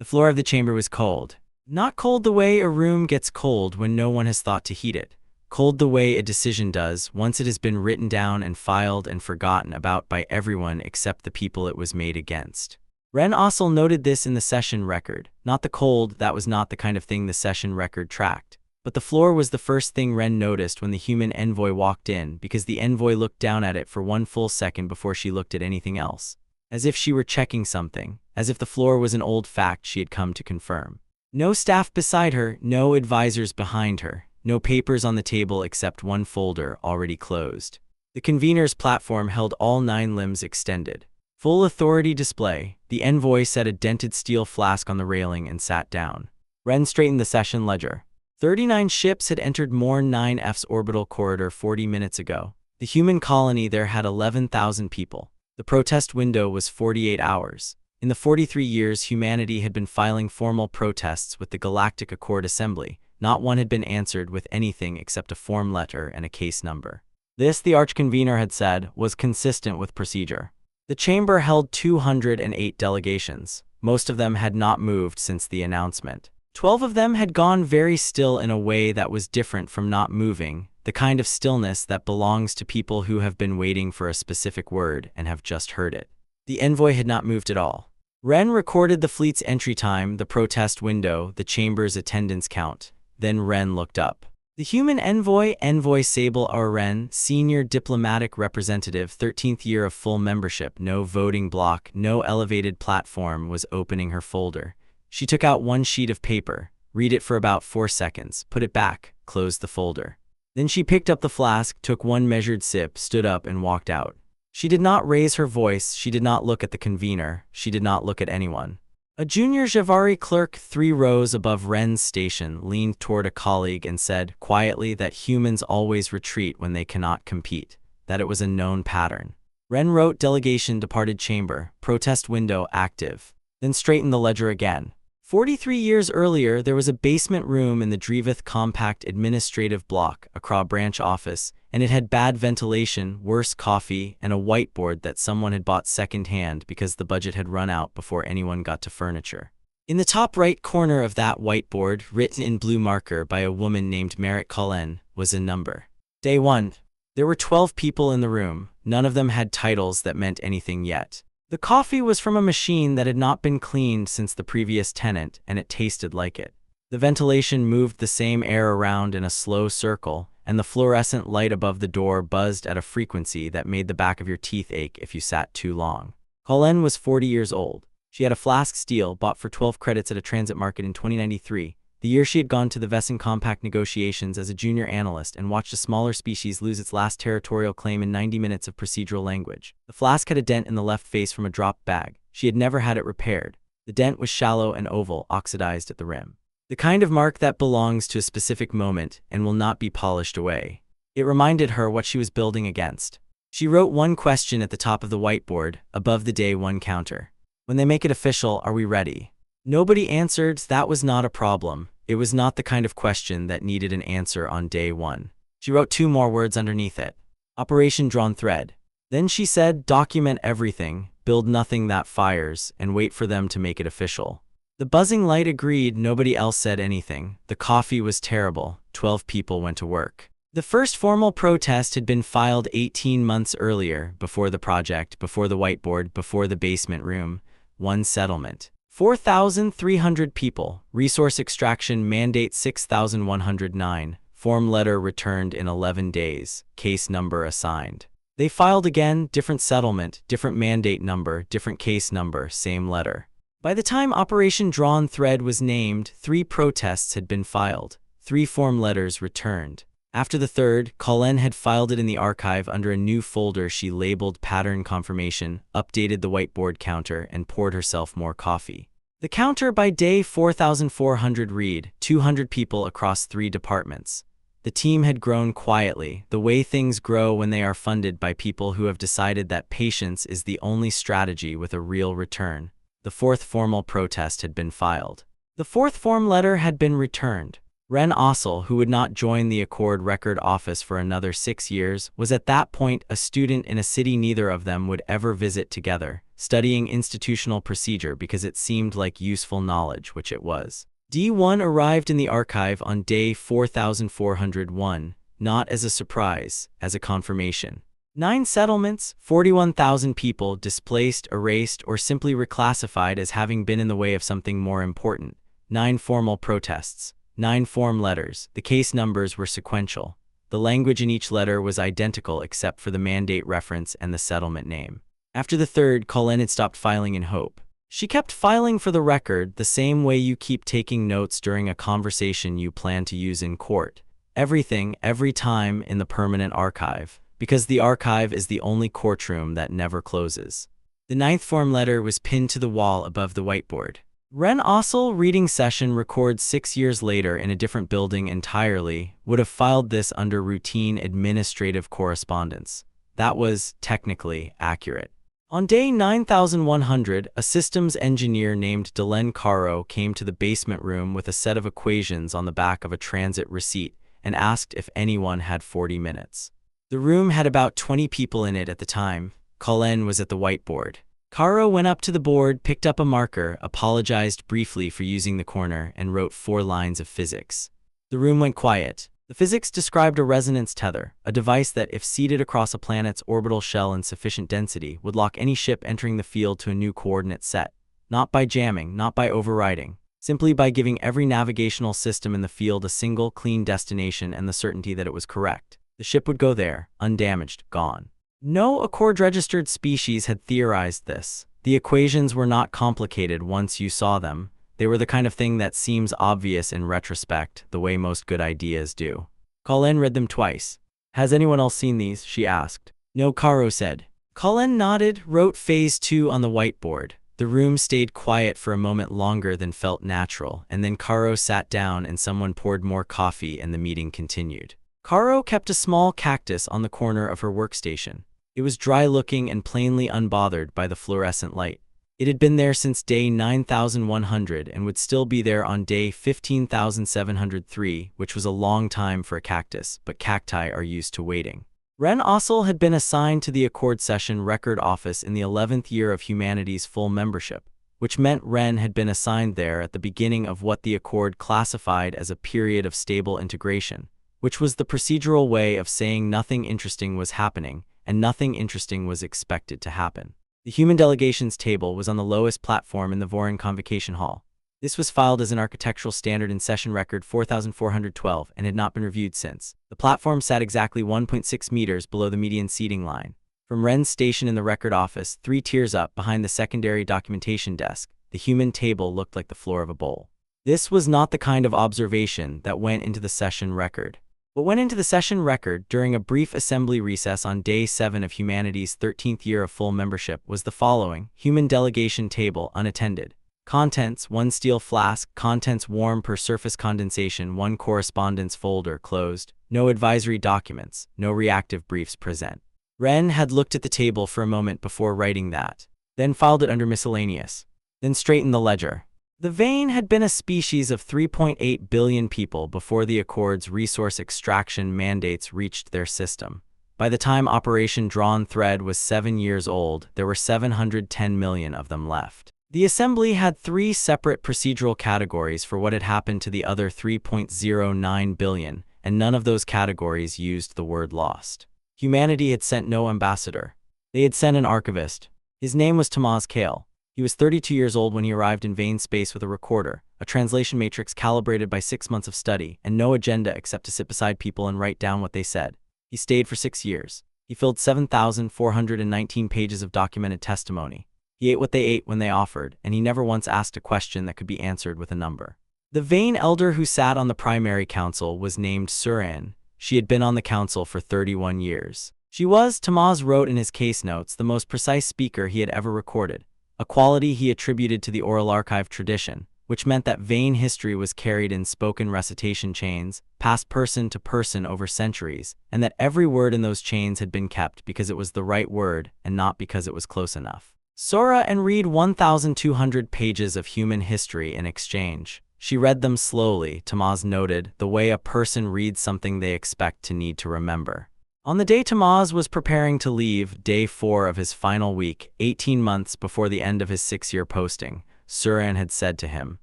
The floor of the chamber was cold. Not cold the way a room gets cold when no one has thought to heat it. Cold the way a decision does once it has been written down and filed and forgotten about by everyone except the people it was made against. Ren Ossel noted this in the session record. Not the cold, that was not the kind of thing the session record tracked. But the floor was the first thing Ren noticed when the human envoy walked in, because the envoy looked down at it for 1 full second before she looked at anything else. As if she were checking something, as if the floor was an old fact she had come to confirm. No staff beside her, no advisors behind her, no papers on the table except one folder already closed. The convener's platform held all 9 limbs extended. Full authority display. The envoy set a dented steel flask on the railing and sat down. Ren straightened the session ledger. 39 ships had entered Morn 9F's orbital corridor 40 minutes ago. The human colony there had 11,000 people. The protest window was 48 hours. In the 43 years humanity had been filing formal protests with the Galactic Accord Assembly, not one had been answered with anything except a form letter and a case number. This, the archconvener had said, was consistent with procedure. The chamber held 208 delegations. Most of them had not moved since the announcement. 12 of them had gone very still in a way that was different from not moving, the kind of stillness that belongs to people who have been waiting for a specific word and have just heard it. The envoy had not moved at all. Ren recorded the fleet's entry time, the protest window, the chamber's attendance count. Then Ren looked up. The human envoy, Envoy Sable Ren, senior diplomatic representative, 13th year of full membership, no voting block, no elevated platform, was opening her folder. She took out one sheet of paper, read it for about 4 seconds, put it back, closed the folder. Then she picked up the flask, took one measured sip, stood up and walked out. She did not raise her voice, she did not look at the convener, she did not look at anyone. A junior Javari clerk 3 rows above Ren's station leaned toward a colleague and said quietly that humans always retreat when they cannot compete, that it was a known pattern. Ren wrote delegation departed chamber, protest window active, then straightened the ledger again. 43 years earlier, there was a basement room in the Drevith Compact Administrative Block, a Craw branch office, and it had bad ventilation, worse coffee, and a whiteboard that someone had bought second-hand because the budget had run out before anyone got to furniture. In the top right corner of that whiteboard, written in blue marker by a woman named Merritt Cullen, was a number. Day 1. There were 12 people in the room. None of them had titles that meant anything yet. The coffee was from a machine that had not been cleaned since the previous tenant, and it tasted like it. The ventilation moved the same air around in a slow circle, and the fluorescent light above the door buzzed at a frequency that made the back of your teeth ache if you sat too long. Colleen was 40 years old. She had a flask steel bought for 12 credits at a transit market in 2093, the year she had gone to the Vesson Compact negotiations as a junior analyst and watched a smaller species lose its last territorial claim in 90 minutes of procedural language. The flask had a dent in the left face from a dropped bag. She had never had it repaired. The dent was shallow and oval, oxidized at the rim. The kind of mark that belongs to a specific moment and will not be polished away. It reminded her what she was building against. She wrote one question at the top of the whiteboard, above the day 1 counter. When they make it official, are we ready? Nobody answered. That was not a problem. It was not the kind of question that needed an answer on day 1. She wrote 2 more words underneath it. Operation Drawn Thread. Then she said, document everything, build nothing that fires, and wait for them to make it official. The buzzing light agreed. Nobody else said anything. The coffee was terrible. 12 people went to work. The first formal protest had been filed 18 months earlier, before the project, before the whiteboard, before the basement room. 1 settlement. 4,300 people. Resource extraction mandate 6,109. Form letter returned in 11 days. Case number assigned. They filed again, different settlement, different mandate number, different case number, same letter. By the time Operation Drawn Thread was named, 3 protests had been filed. 3 form letters returned. After the third, Colleen had filed it in the archive under a new folder she labeled Pattern Confirmation, updated the whiteboard counter, and poured herself more coffee. The counter by day 4,400 read, 200 people across 3 departments. The team had grown quietly, the way things grow when they are funded by people who have decided that patience is the only strategy with a real return. The 4th formal protest had been filed. The 4th form letter had been returned. Ren Ossel, who would not join the Accord Record Office for another 6 years, was at that point a student in a city neither of them would ever visit together, studying institutional procedure because it seemed like useful knowledge, which it was. D1 arrived in the archive on day 4401, not as a surprise, as a confirmation. 9 settlements, 41,000 people displaced, erased, or simply reclassified as having been in the way of something more important. 9 formal protests. 9 form letters. The case numbers were sequential. The language in each letter was identical except for the mandate reference and the settlement name. After the third, Colin had stopped filing in hope. She kept filing for the record the same way you keep taking notes during a conversation you plan to use in court. Everything, every time, in the permanent archive, because the archive is the only courtroom that never closes. The 9th form letter was pinned to the wall above the whiteboard. Ren Ossel reading session records 6 years later in a different building entirely, would have filed this under routine administrative correspondence. That was, technically, accurate. On day 9100, a systems engineer named Delenn Caro came to the basement room with a set of equations on the back of a transit receipt and asked if anyone had 40 minutes. The room had about 20 people in it at the time. Colin was at the whiteboard. Caro went up to the board, picked up a marker, apologized briefly for using the corner, and wrote 4 lines of physics. The room went quiet. The physics described a resonance tether, a device that, if seated across a planet's orbital shell in sufficient density, would lock any ship entering the field to a new coordinate set. Not by jamming, not by overriding, simply by giving every navigational system in the field a single, clean destination and the certainty that it was correct. The ship would go there, undamaged, gone. No Accord-registered species had theorized this. The equations were not complicated once you saw them. They were the kind of thing that seems obvious in retrospect, the way most good ideas do. Colin read them twice. "Has anyone else seen these?" she asked. "No," Caro said. Colin nodded, wrote Phase 2 on the whiteboard. The room stayed quiet for a moment longer than felt natural, and then Caro sat down and someone poured more coffee and the meeting continued. Caro kept a small cactus on the corner of her workstation. It was dry-looking and plainly unbothered by the fluorescent light. It had been there since day 9100 and would still be there on day 15,703, which was a long time for a cactus, but cacti are used to waiting. Ren Ossel had been assigned to the Accord Session Record Office in the 11th year of Humanity's full membership, which meant Ren had been assigned there at the beginning of what the Accord classified as a period of stable integration, which was the procedural way of saying nothing interesting was happening, and nothing interesting was expected to happen. The human delegations table was on the lowest platform in the Vorin Convocation Hall. This was filed as an architectural standard in Session Record 4412 and had not been reviewed since. The platform sat exactly 1.6 meters below the median seating line. From Ren's station in the record office, 3 tiers up behind the secondary documentation desk, the human table looked like the floor of a bowl. This was not the kind of observation that went into the session record. What went into the session record during a brief assembly recess on Day 7 of Humanity's 13th year of full membership was the following: human delegation table unattended. Contents: 1 steel flask, contents warm per surface condensation, 1 correspondence folder closed, no advisory documents, no reactive briefs present. Ren had looked at the table for a moment before writing that, then filed it under miscellaneous, then straightened the ledger. The vein had been a species of 3.8 billion people before the Accord's resource extraction mandates reached their system. By the time Operation Drawn Thread was 7 years old, there were 710 million of them left. The assembly had 3 separate procedural categories for what had happened to the other 3.09 billion, and none of those categories used the word lost. Humanity had sent no ambassador. They had sent an archivist. His name was Tamaz Kale. He was 32 years old when he arrived in Vane space with a recorder, a translation matrix calibrated by 6 months of study, and no agenda except to sit beside people and write down what they said. He stayed for 6 years. He filled 7,419 pages of documented testimony. He ate what they ate when they offered, and he never once asked a question that could be answered with a number. The Vane elder who sat on the primary council was named Suran. She had been on the council for 31 years. She was, Tamaz wrote in his case notes, the most precise speaker he had ever recorded, a quality he attributed to the oral archive tradition, which meant that Vane history was carried in spoken recitation chains, passed person to person over centuries, and that every word in those chains had been kept because it was the right word and not because it was close enough. Sora and read 1,200 pages of human history in exchange. She read them slowly, Tamaz noted, the way a person reads something they expect to need to remember. On the day Tamaz was preparing to leave, day 4 of his final week, 18 months before the end of his 6-year posting, Suran had said to him,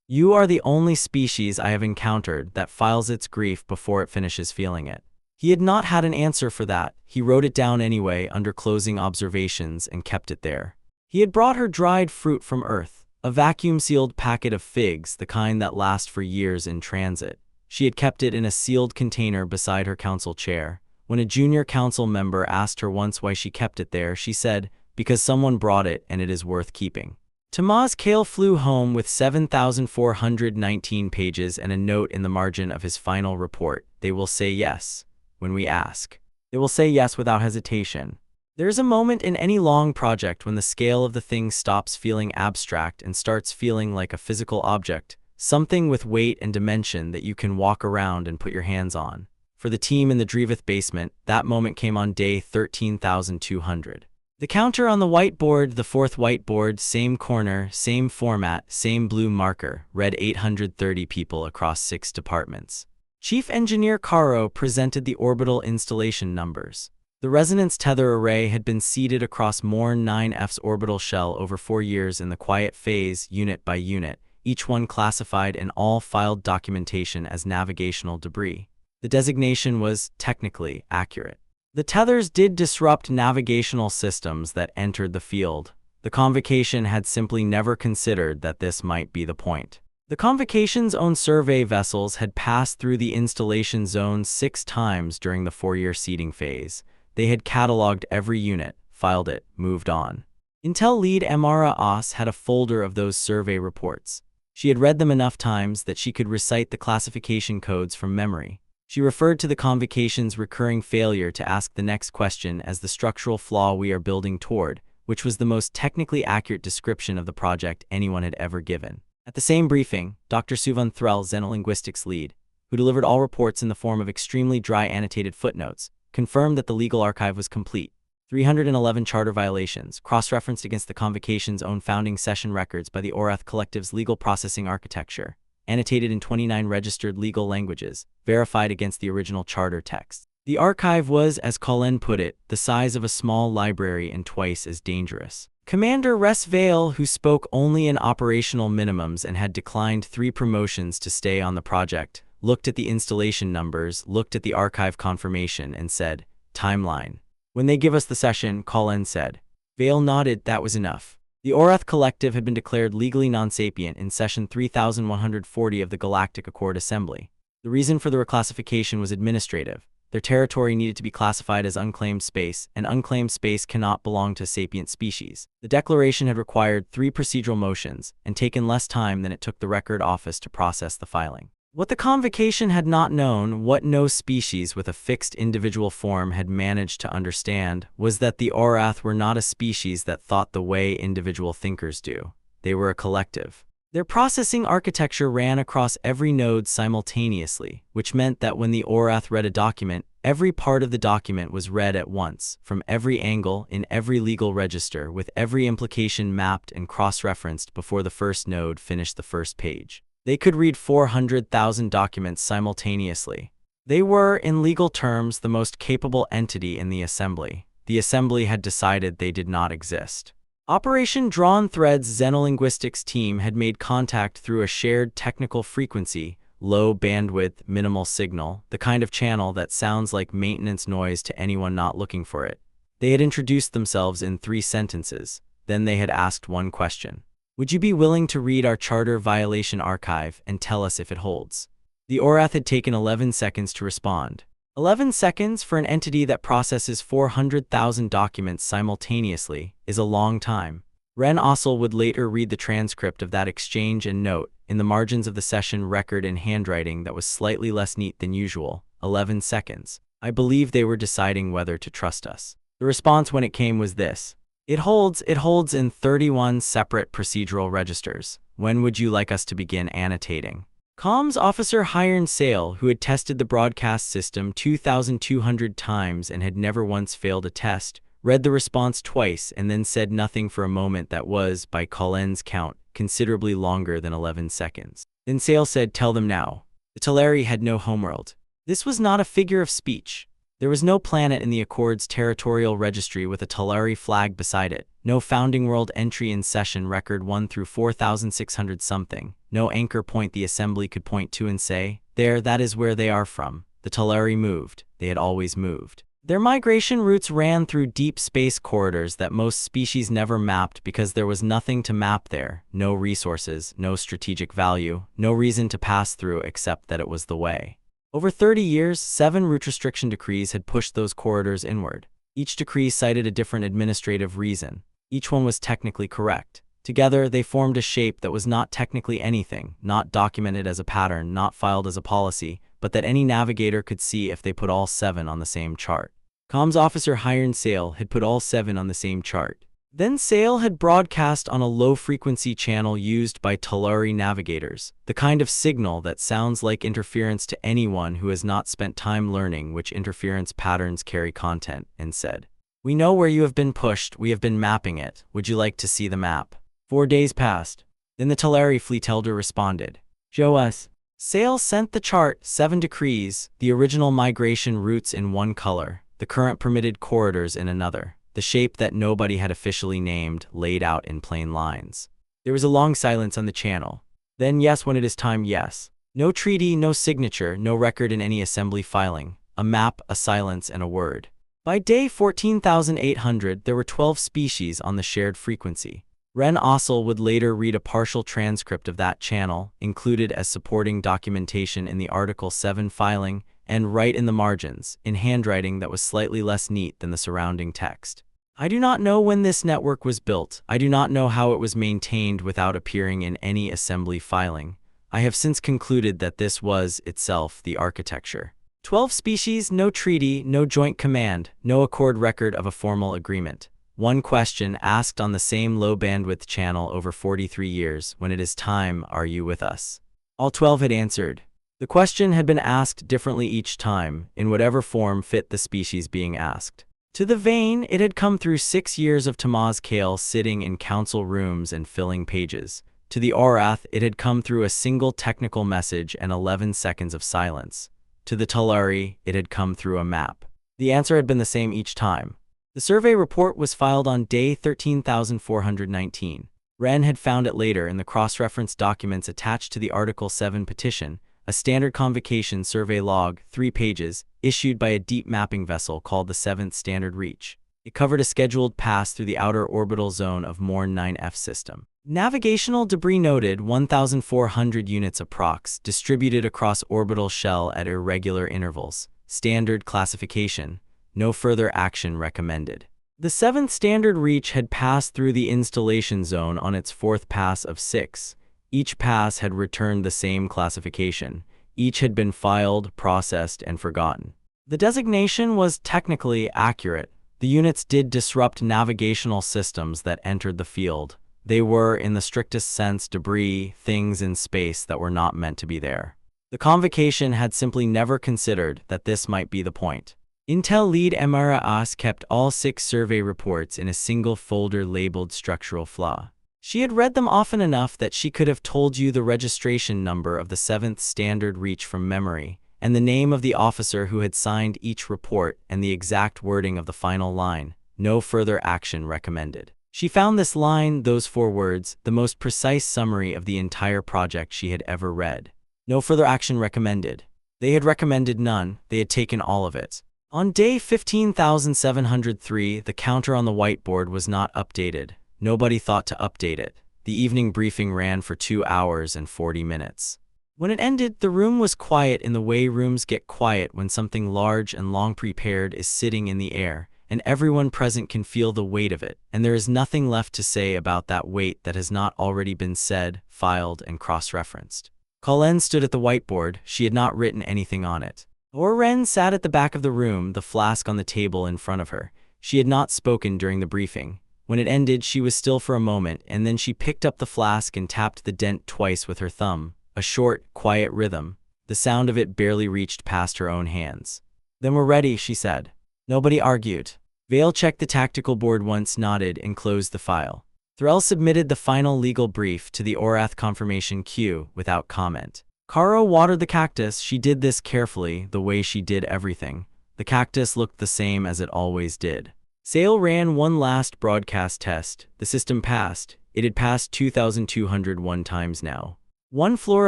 "You are the only species I have encountered that files its grief before it finishes feeling it." He had not had an answer for that. He wrote it down anyway under closing observations and kept it there. He had brought her dried fruit from Earth, a vacuum-sealed packet of figs, the kind that last for years in transit. She had kept it in a sealed container beside her council chair. When a junior council member asked her once why she kept it there, she said, "Because someone brought it and it is worth keeping." Tamaz Kale flew home with 7,419 pages and a note in the margin of his final report. "They will say yes when we ask. They will say yes without hesitation." There is a moment in any long project when the scale of the thing stops feeling abstract and starts feeling like a physical object, something with weight and dimension that you can walk around and put your hands on. For the team in the Drevith basement, that moment came on day 13,200. The counter on the whiteboard, the fourth whiteboard, same corner, same format, same blue marker, read 830 people across 6 departments. Chief Engineer Caro presented the orbital installation numbers. The resonance tether array had been seeded across Morn 9F's orbital shell over 4 years in the quiet phase, unit by unit, each one classified in all filed documentation as navigational debris. The designation was technically accurate. The tethers did disrupt navigational systems that entered the field. The Convocation had simply never considered that this might be the point. The Convocation's own survey vessels had passed through the installation zone 6 times during the 4-year seeding phase. They had cataloged every unit, filed it, moved on. Intel lead Amara Oss had a folder of those survey reports. She had read them enough times that she could recite the classification codes from memory. She referred to the Convocation's recurring failure to ask the next question as the structural flaw we are building toward, which was the most technically accurate description of the project anyone had ever given. At the same briefing, Dr. Suvan Threll, xenolinguistics lead, who delivered all reports in the form of extremely dry annotated footnotes, confirmed that the legal archive was complete. 311 charter violations, cross-referenced against the Convocation's own founding session records by the Orath Collective's legal processing architecture, annotated in 29 registered legal languages, verified against the original charter text. The archive was, as Colin put it, the size of a small library and twice as dangerous. Commander Ress Vale, who spoke only in operational minimums and had declined 3 promotions to stay on the project, looked at the installation numbers, looked at the archive confirmation, and said, "Timeline. When they give us the session," Colin said. Vale nodded. That was enough. The Orath Collective had been declared legally non-sapient in session 3140 of the Galactic Accord Assembly. The reason for the reclassification was administrative. Their territory needed to be classified as unclaimed space, and unclaimed space cannot belong to sapient species. The declaration had required 3 procedural motions and taken less time than it took the Record Office to process the filing. What the Convocation had not known, what no species with a fixed individual form had managed to understand, was that the Orath were not a species that thought the way individual thinkers do. They were a collective. Their processing architecture ran across every node simultaneously, which meant that when the Orath read a document, every part of the document was read at once, from every angle, in every legal register, with every implication mapped and cross-referenced before the first node finished the first page. They could read 400,000 documents simultaneously. They were, in legal terms, the most capable entity in the Assembly. The Assembly had decided they did not exist. Operation Drawn Thread's xenolinguistics team had made contact through a shared technical frequency, low bandwidth, minimal signal, the kind of channel that sounds like maintenance noise to anyone not looking for it. They had introduced themselves in 3 sentences. Then they had asked one question. "Would you be willing to read our charter violation archive and tell us if it holds?" The Orath had taken 11 seconds to respond. 11 seconds for an entity that processes 400,000 documents simultaneously is a long time. Ren Ossel would later read the transcript of that exchange and note, in the margins of the session record in handwriting that was slightly less neat than usual, 11 seconds. "I believe they were deciding whether to trust us." The response when it came was this. It holds in 31 separate procedural registers. When would you like us to begin annotating?" Comms officer Hiren Sale, who had tested the broadcast system 2,200 times and had never once failed a test, read the response twice and then said nothing for a moment that was, by Colin's count, considerably longer than 11 seconds. Then Sale said, "Tell them now." The Teleri had no homeworld. This was not a figure of speech. There was no planet in the Accord's territorial registry with a Talari flag beside it, no founding world entry in session record 1 through 4,600 something, no anchor point the assembly could point to and say, "There, that is where they are from." The Talari moved. They had always moved. Their migration routes ran through deep space corridors that most species never mapped because there was nothing to map there, no resources, no strategic value, no reason to pass through except that it was the way. Over 30 years, 7 route restriction decrees had pushed those corridors inward. Each decree cited a different administrative reason. Each one was technically correct. Together, they formed a shape that was not technically anything, not documented as a pattern, not filed as a policy, but that any navigator could see if they put all 7 on the same chart. Comms officer Hiren Sale had put all 7 on the same chart. Then Sale had broadcast on a low-frequency channel used by Talari navigators, the kind of signal that sounds like interference to anyone who has not spent time learning which interference patterns carry content, and said, "We know where you have been pushed, we have been mapping it, would you like to see the map?" 4 days passed. Then the Talari fleet elder responded, "Show us." Sale sent the chart, 7 decrees, the original migration routes in one color, the current permitted corridors in another. The shape that nobody had officially named, laid out in plain lines. There was a long silence on the channel. Then, yes, when it is time, yes. No treaty, no signature, no record in any assembly filing. A map, a silence, and a word. By day 14,800, there were 12 species on the shared frequency. Ren Ossel would later read a partial transcript of that channel, included as supporting documentation in the Article 7 filing, and write in the margins, in handwriting that was slightly less neat than the surrounding text. I do not know when this network was built. I do not know how it was maintained without appearing in any assembly filing. I have since concluded that this was, itself, the architecture. 12 species, no treaty, no joint command, no accord record of a formal agreement. One question asked on the same low-bandwidth channel over 43 years, when it is time, are you with us? All 12 had answered. The question had been asked differently each time, in whatever form fit the species being asked. To the Vane, it had come through 6 years of Tamaz Kale sitting in council rooms and filling pages. To the Orath, it had come through a single technical message and 11 seconds of silence. To the Talari, it had come through a map. The answer had been the same each time. The survey report was filed on day 13,419. Ren had found it later in the cross-reference documents attached to the Article 7 petition, a standard convocation survey log, 3 pages, issued by a deep mapping vessel called the 7th Standard Reach. It covered a scheduled pass through the outer orbital zone of Morn 9F system. Navigational debris noted 1,400 units approx, distributed across orbital shell at irregular intervals. Standard classification. No further action recommended. The 7th Standard Reach had passed through the installation zone on its 4th pass of 6. Each pass had returned the same classification. Each had been filed, processed, and forgotten. The designation was technically accurate. The units did disrupt navigational systems that entered the field. They were, in the strictest sense, debris, things in space that were not meant to be there. The convocation had simply never considered that this might be the point. Intel lead Emira As kept all 6 survey reports in a single folder labeled structural flaw. She had read them often enough that she could have told you the registration number of the 7th Standard Reach from memory, and the name of the officer who had signed each report and the exact wording of the final line, "No further action recommended." She found this line, those 4 words, the most precise summary of the entire project she had ever read. No further action recommended. They had recommended none, they had taken all of it. On day 15,703, the counter on the whiteboard was not updated. Nobody thought to update it. The evening briefing ran for 2 hours and 40 minutes. When it ended, the room was quiet in the way rooms get quiet when something large and long prepared is sitting in the air, and everyone present can feel the weight of it, and there is nothing left to say about that weight that has not already been said, filed, and cross-referenced. Colleen stood at the whiteboard. She had not written anything on it. Oren sat at the back of the room, the flask on the table in front of her. She had not spoken during the briefing. When it ended, she was still for a moment, and then she picked up the flask and tapped the dent twice with her thumb. A short, quiet rhythm. The sound of it barely reached past her own hands. "Then we're ready," she said. Nobody argued. Vale checked the tactical board once, nodded, and closed the file. Thrall submitted the final legal brief to the Orath confirmation queue without comment. Caro watered the cactus. She did this carefully, the way she did everything. The cactus looked the same as it always did. Sale ran one last broadcast test. The system passed. It had passed 2,201 times now. One floor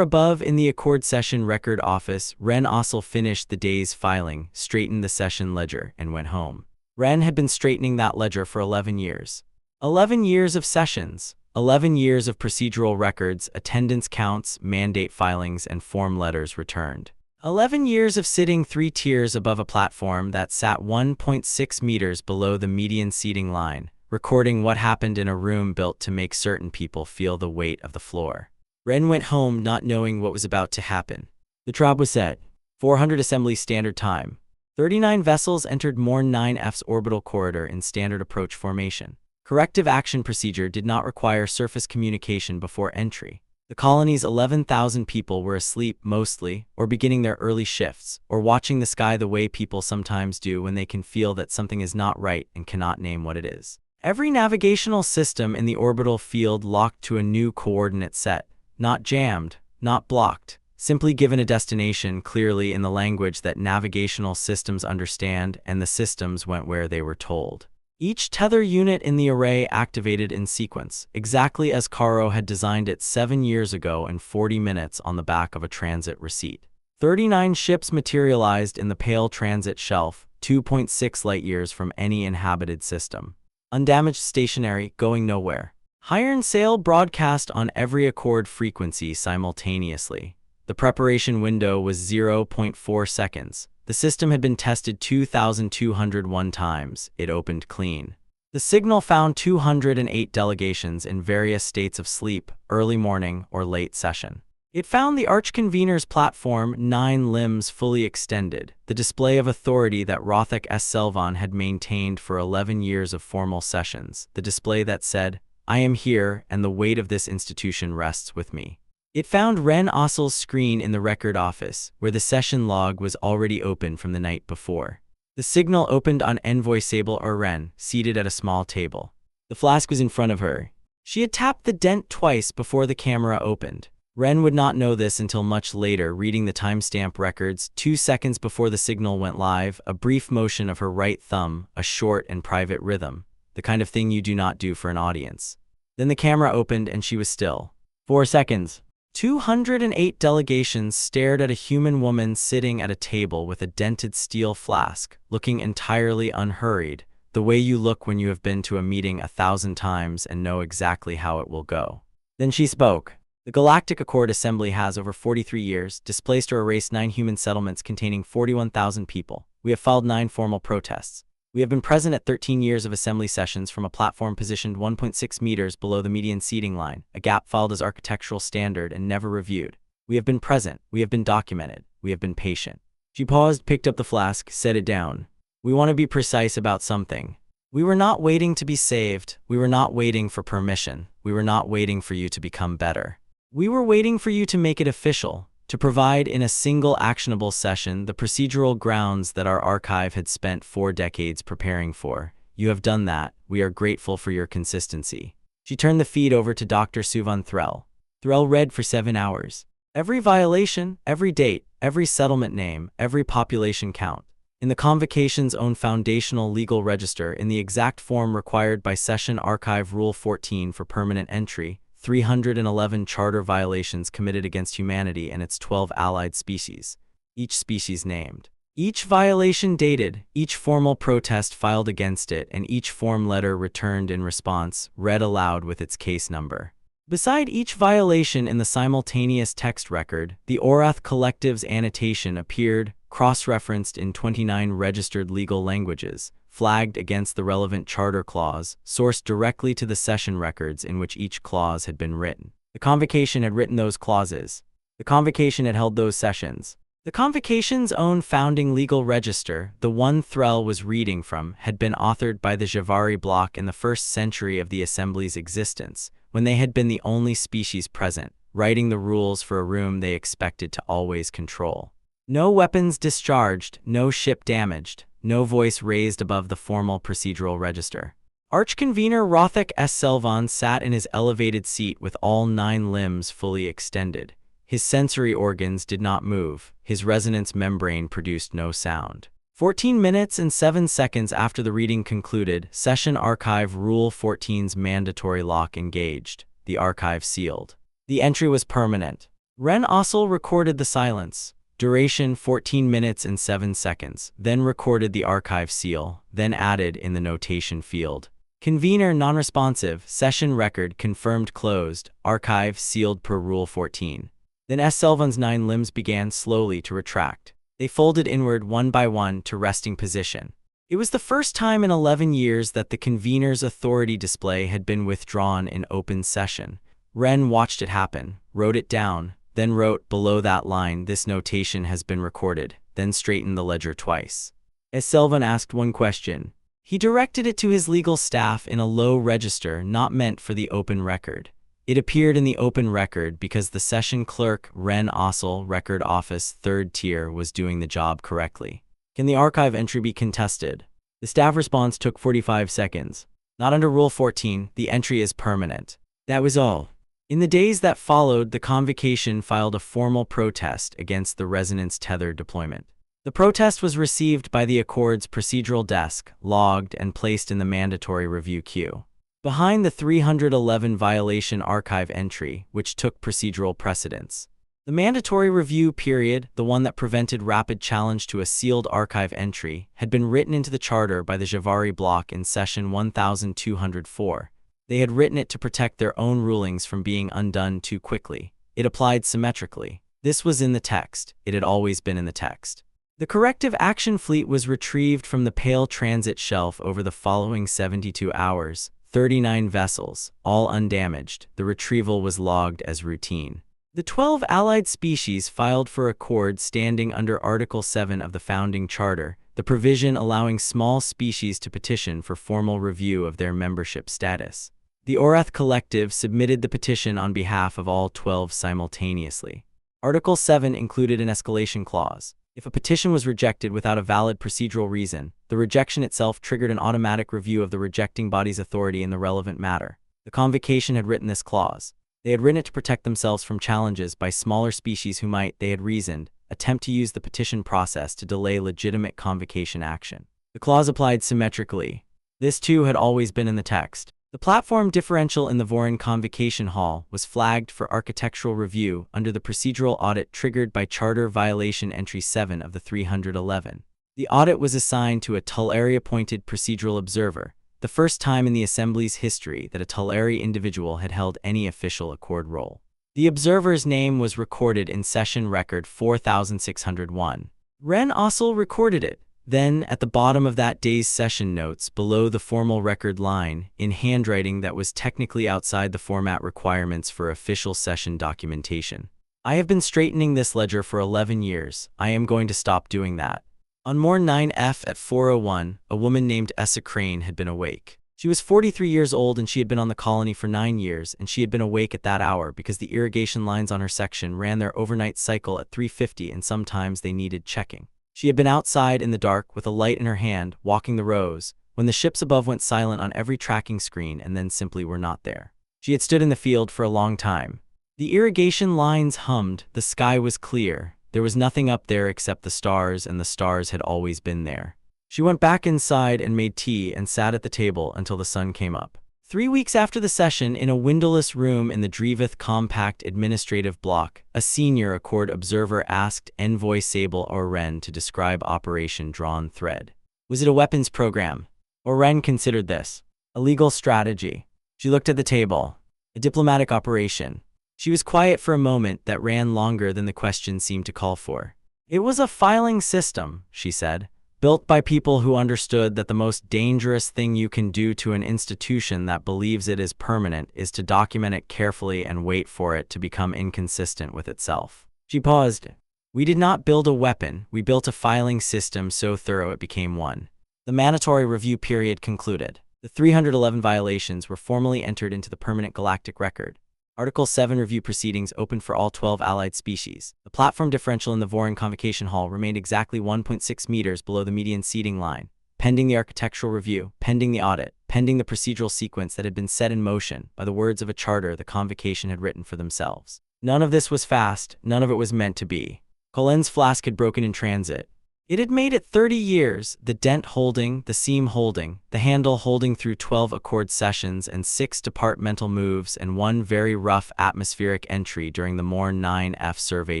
above in the Accord session record office, Ren Ossel finished the day's filing, straightened the session ledger, and went home. Ren had been straightening that ledger for 11 years. 11 years of sessions. 11 years of procedural records, attendance counts, mandate filings, and form letters returned. 11 years of sitting 3 tiers above a platform that sat 1.6 meters below the median seating line, recording what happened in a room built to make certain people feel the weight of the floor. Ren went home not knowing what was about to happen. The trap was set. 400 assembly standard time. 39 vessels entered Morn 9F's orbital corridor in standard approach formation. Corrective action procedure did not require surface communication before entry. The colony's 11,000 people were asleep mostly, or beginning their early shifts, or watching the sky the way people sometimes do when they can feel that something is not right and cannot name what it is. Every navigational system in the orbital field locked to a new coordinate set, not jammed, not blocked, simply given a destination clearly in the language that navigational systems understand, and the systems went where they were told. Each tether unit in the array activated in sequence, exactly as Caro had designed it 7 years ago in 40 minutes on the back of a transit receipt. 39 ships materialized in the pale transit shelf, 2.6 light-years from any inhabited system. Undamaged, stationary, going nowhere. Iron sail broadcast on every Accord frequency simultaneously. The preparation window was 0.4 seconds. The system had been tested 2,201 times. It opened clean. The signal found 208 delegations in various states of sleep, early morning, or late session. It found the Archconvener's platform 9 limbs fully extended, the display of authority that Rothak S. Selvan had maintained for 11 years of formal sessions, the display that said, "I am here, and the weight of this institution rests with me." It found Ren Ossel's screen in the record office, where the session log was already open from the night before. The signal opened on Envoy Sable or Ren, seated at a small table. The flask was in front of her. She had tapped the dent twice before the camera opened. Ren would not know this until much later, reading the timestamp records. 2 seconds before the signal went live, a brief motion of her right thumb, a short and private rhythm, the kind of thing you do not do for an audience. Then the camera opened and she was still. 4 seconds. 208 delegations stared at a human woman sitting at a table with a dented steel flask, looking entirely unhurried, the way you look when you have been to a meeting 1,000 times and know exactly how it will go. Then she spoke. The Galactic Accord Assembly has, over 43 years, displaced or erased 9 human settlements containing 41,000 people. We have filed 9 formal protests. We have been present at 13 years of assembly sessions from a platform positioned 1.6 meters below the median seating line, a gap filed as architectural standard and never reviewed. We have been present, we have been documented, we have been patient. She paused, picked up the flask, set it down. We want to be precise about something. We were not waiting to be saved, we were not waiting for permission, we were not waiting for you to become better. We were waiting for you to make it official, to provide in a single actionable session the procedural grounds that our archive had spent 4 decades preparing for. You have done that. We are grateful for your consistency. She turned the feed over to Dr. Suvan Threll. Threll read for 7 hours. Every violation, every date, every settlement name, every population count. In the Convocation's own foundational legal register, in the exact form required by Session Archive Rule 14 for permanent entry, 311 charter violations committed against humanity and its 12 allied species, each species named. Each violation dated, each formal protest filed against it, and each form letter returned in response, read aloud with its case number. Beside each violation in the simultaneous text record, the Orath Collective's annotation appeared, cross-referenced in 29 registered legal languages, flagged against the relevant charter clause, sourced directly to the session records in which each clause had been written. The Convocation had written those clauses. The Convocation had held those sessions. The Convocation's own founding legal register, the one Threll was reading from, had been authored by the Javari bloc in the 1st century of the Assembly's existence, when they had been the only species present, writing the rules for a room they expected to always control. No weapons discharged, no ship damaged, no voice raised above the formal procedural register. Archconvener Rothak S. Selvan sat in his elevated seat with all 9 limbs fully extended. His sensory organs did not move, his resonance membrane produced no sound. 14 minutes and 7 seconds after the reading concluded, Session Archive Rule 14's mandatory lock engaged. The archive sealed. The entry was permanent. Ren Ossel recorded the silence. Duration 14 minutes and 7 seconds, then recorded the archive seal, then added in the notation field. Convener non-responsive, session record confirmed closed, archive sealed per Rule 14. Then S. Selvon's 9 limbs began slowly to retract. They folded inward one by one to resting position. It was the first time in 11 years that the convener's authority display had been withdrawn in open session. Ren watched it happen, wrote it down, then wrote below that line, "This notation has been recorded," then straightened the ledger twice. As Selvon asked one question, he directed it to his legal staff in a low register not meant for the open record. It appeared in the open record because the session clerk, Ren Ossel, Record Office, 3rd tier, was doing the job correctly. Can the archive entry be contested? The staff response took 45 seconds. Not under Rule 14, the entry is permanent. That was all. In the days that followed, the convocation filed a formal protest against the resonance tether deployment. The protest was received by the Accord's procedural desk, logged, and placed in the mandatory review queue. Behind the 311 violation archive entry, which took procedural precedence. The mandatory review period, the one that prevented rapid challenge to a sealed archive entry, had been written into the charter by the Javari bloc in session 1204. They had written it to protect their own rulings from being undone too quickly. It applied symmetrically. This was in the text. It had always been in the text. The corrective action fleet was retrieved from the Pale Transit Shelf over the following 72 hours. 39 vessels, all undamaged. The retrieval was logged as routine. The 12 allied species filed for accord standing under Article 7 of the founding charter, the provision allowing small species to petition for formal review of their membership status. The Orath Collective submitted the petition on behalf of all 12 simultaneously. Article 7 included an escalation clause. If a petition was rejected without a valid procedural reason, the rejection itself triggered an automatic review of the rejecting body's authority in the relevant matter. The convocation had written this clause. They had written it to protect themselves from challenges by smaller species who might, they had reasoned, attempt to use the petition process to delay legitimate convocation action. The clause applied symmetrically. This too had always been in the text. The platform differential in the Vorin Convocation Hall was flagged for architectural review under the procedural audit triggered by Charter Violation Entry 7 of the 311. The audit was assigned to a Tulare-appointed procedural observer, the first time in the Assembly's history that a Tulare individual had held any official Accord role. The observer's name was recorded in Session Record 4601. Ren Ossel recorded it. Then, at the bottom of that day's session notes, below the formal record line, in handwriting that was technically outside the format requirements for official session documentation. I have been straightening this ledger for 11 years. I am going to stop doing that. On Morn 9F at 4:01, a woman named Essa Crane had been awake. She was 43 years old and she had been on the colony for 9 years, and she had been awake at that hour because the irrigation lines on her section ran their overnight cycle at 3:50 and sometimes they needed checking. She had been outside in the dark with a light in her hand, walking the rows, when the ships above went silent on every tracking screen and then simply were not there. She had stood in the field for a long time. The irrigation lines hummed, the sky was clear, there was nothing up there except the stars, and the stars had always been there. She went back inside and made tea and sat at the table until the sun came up. 3 weeks after the session, in a windowless room in the Drevith Compact Administrative Block, a senior Accord observer asked Envoy Sable Oren to describe Operation Drawn Thread. Was it a weapons program? Oren considered this a legal strategy. She looked at the table. A diplomatic operation. She was quiet for a moment that ran longer than the question seemed to call for. It was a filing system, she said. Built by people who understood that the most dangerous thing you can do to an institution that believes it is permanent is to document it carefully and wait for it to become inconsistent with itself. She paused. We did not build a weapon, we built a filing system so thorough it became one. The mandatory review period concluded. The 311 violations were formally entered into the permanent galactic record. Article 7 review proceedings opened for all 12 allied species. The platform differential in the Vorin Convocation Hall remained exactly 1.6 meters below the median seating line, pending the architectural review, pending the audit, pending the procedural sequence that had been set in motion by the words of a charter the convocation had written for themselves. None of this was fast, none of it was meant to be. Colin's flask had broken in transit. It had made it 30 years, the dent holding, the seam holding, the handle holding through 12 accord sessions and 6 departmental moves and 1 very rough atmospheric entry during the Morn 9F survey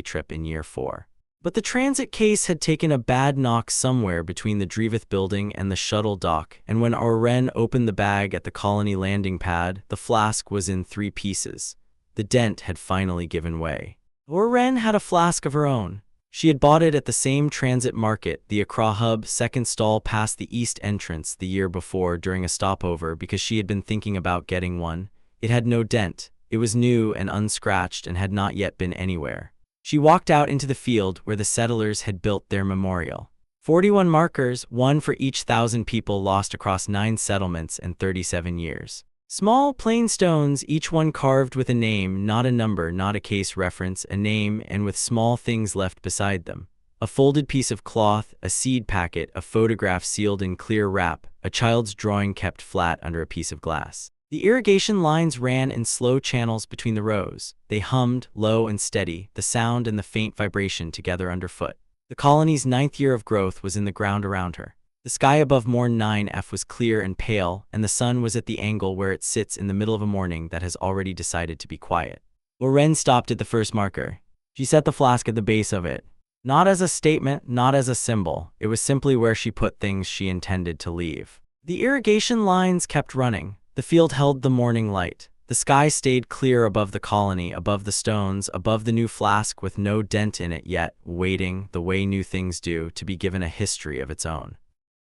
trip in year 4. But the transit case had taken a bad knock somewhere between the Drevith building and the shuttle dock, and when Oren opened the bag at the colony landing pad, the flask was in 3 pieces. The dent had finally given way. Oren had a flask of her own. She had bought it at the same transit market, the Accra Hub, second stall past the east entrance, the year before during a stopover because she had been thinking about getting one. It had no dent. It was new and unscratched and had not yet been anywhere. She walked out into the field where the settlers had built their memorial. 41 markers, 1 for each 1,000 people lost across 9 settlements and 37 years. Small, plain stones, each one carved with a name, not a number, not a case reference, a name, and with small things left beside them. A folded piece of cloth, a seed packet, a photograph sealed in clear wrap, a child's drawing kept flat under a piece of glass. The irrigation lines ran in slow channels between the rows. They hummed, low and steady, the sound and the faint vibration together underfoot. The colony's 9th year of growth was in the ground around her. The sky above Morn 9F was clear and pale, and the sun was at the angle where it sits in the middle of a morning that has already decided to be quiet. Oren stopped at the first marker. She set the flask at the base of it. Not as a statement, not as a symbol. It was simply where she put things she intended to leave. The irrigation lines kept running. The field held the morning light. The sky stayed clear above the colony, above the stones, above the new flask with no dent in it yet, waiting, the way new things do, to be given a history of its own.